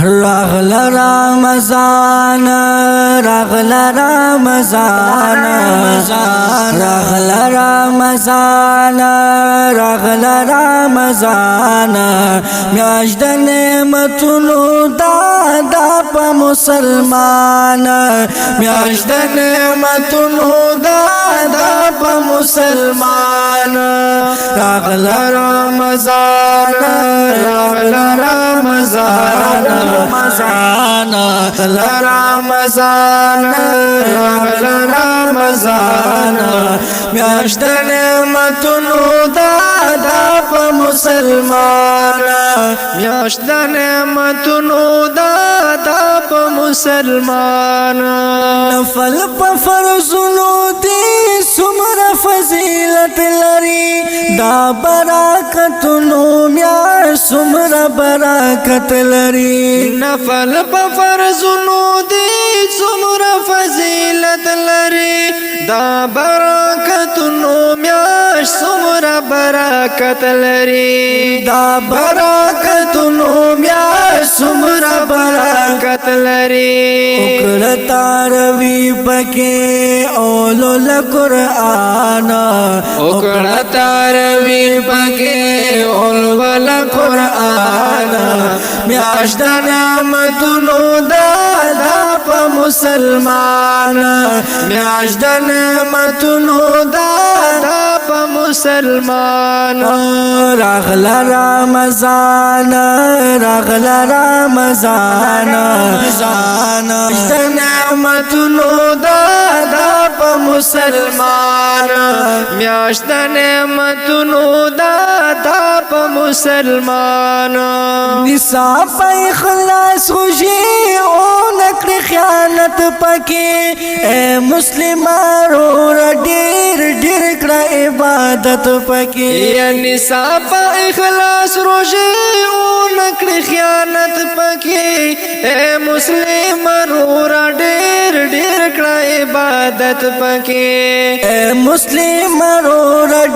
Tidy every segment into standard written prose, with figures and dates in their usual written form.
رغل رمضان رغل رمضان رغل رمضان رغل رمضان میاشت د نعمتونو دا په مسلمان میاشت د نعمتونو دا په مسلمان رغل رمضان رغل رمضان رمضان رمضان رمضان میاشت د نعمتونو دا په مسلمان میاشت د نعمتونو دا په مسلمان نفل په فرضونو دي څومره فضیلت لري دا برکتونو میاشت څومره برکت لري نفل په فرضونو دي څومره فضیلت لري دا برکتونو میاشت څومره برکت لري دا برکتونو میاشت څومره برکت لري وکړه تاروی پکې اولل قرآن وکړه تاروی پکې اولل قرآن میاشت د نعمتونو دا په مسلمان میاشت د نعمتونو دا په مسلمان رغل رمضان رغل رمضان میاشت د نعمتونو دا په مسلمان میاشت د نعمتونو دا په مسلمان نصاب په اخلاص خوشي او نکړي خیانت پکې اے مسلمانو ډېر ډېر کړه عبادت پکې یعنی نصاب په اخلاص روزي او نکړي خیانت پکې اے مسلمانو ډېر ډېر کړه عبادت پکې اے مسلمانو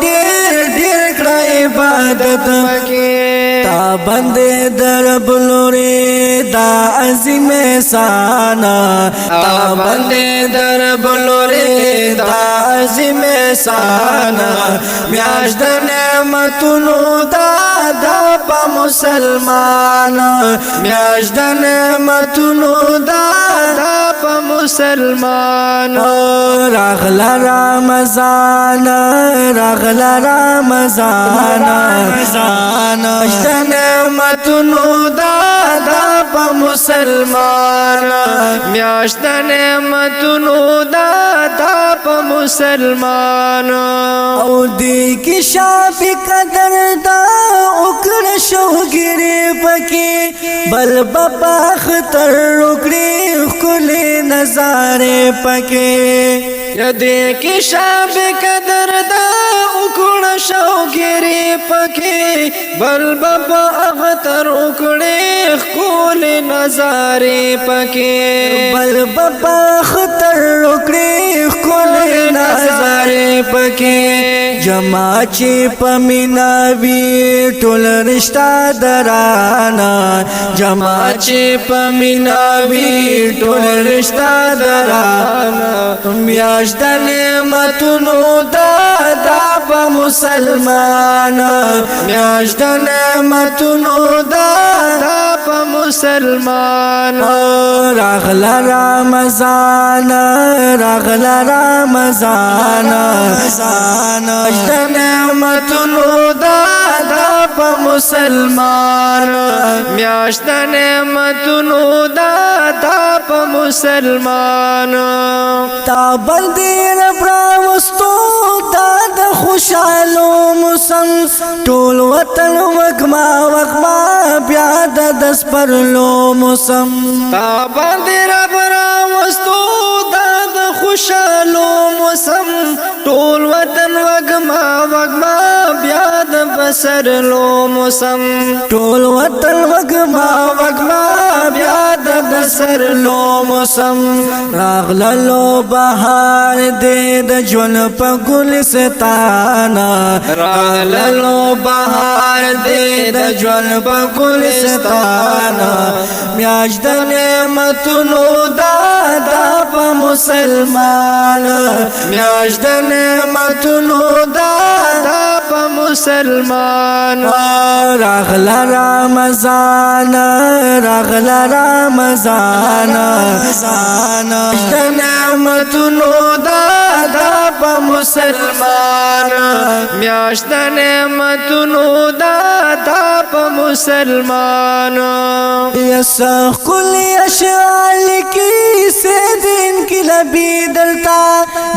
ډېر ډېر کړه عبادت پکې تا بندے در بلورے دا عظیم احسان تا بندے در بلورے دا عظیم احسان میاشت د نعمتونو دا په مسلمان میاشت د نعمتونو دا په مسلمان رغل رمضان رغل رمضان میاشت د نعمتونو دا په مسلمان میاشت د نعمتونو دا په مسلمان او دی کی شاب قدر دا وکړ شوګری پکې بل بابا خطر وکړي خل نظاره پکې یدې کی شاب قدر دا وکړ شوګری پکې بل بابا خطر وکړي خل نظاره پکې بل بابا خطر وکړي خل نظاره پکې جما چې پمیناوی ټول رشتہ درانا جما چې پمیناوی ټول رشتہ درانا میاشت د نعمتونو دا په مسلمان میاشت د نعمتونو دا په مسلمان رغل رمضان رغل رمضان میاشت د نعمتونو دا په مسلمان میاشت د نعمتونو دا په مسلمان تا بندې رب راوستو دا د خوشالو موسم ټول وطن وګما وګما بیا د دسپرلو موسم تا بندې رب راوستو دا د خوشالو موسم ټول وطن وګما وګما بیا د بسرلو موسم ټول وطن وګما وګما بیا د پسرلو موسم راغللو بهار دې د ژوند په ګلستانا راغللو بهار دې د ژوند په ګلستانا میاشت د نعمتونو دادا په مسلمان میاشت د نعمتونو دادا په مسلمان راغلا رمضان راغلا رمضان د نعمتونو دادا په مسلمان میاشت د نعمتونو دادا په مسلمان یسخ کل اشعال کی سے دین کی لبی دلتا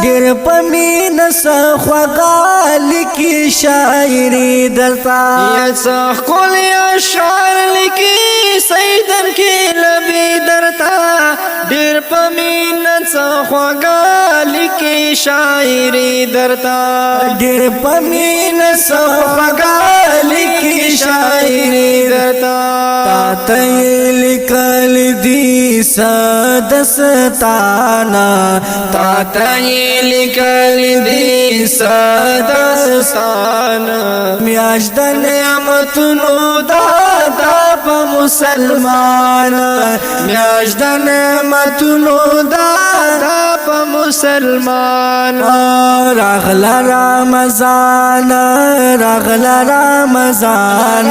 گر پمین سخوغال کی شاعری دلتا یسخ کل اشعال کی سیدن کی لبی دلتا گر پمین سخوغال کی شاعری درتا گر پمین سخوغال کی شاعری درتا تیل کل دی سدستانا تیل کل دی سدستانا میاشت د نعمتونو دادا په مسلمان میاشت د نعمتونو دادا په مسلمان راغلا رمضان راغلا رمضان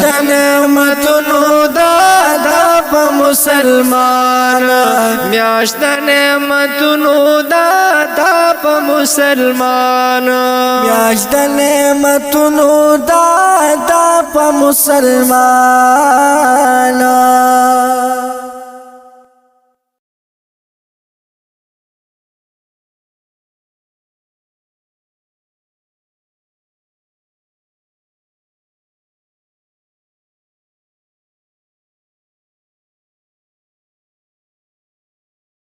د نعمتونو دادا په مسلمان میاشت د نعمتونو دادا په مسلمان میاشت د نعمتونو دادا په مسلمان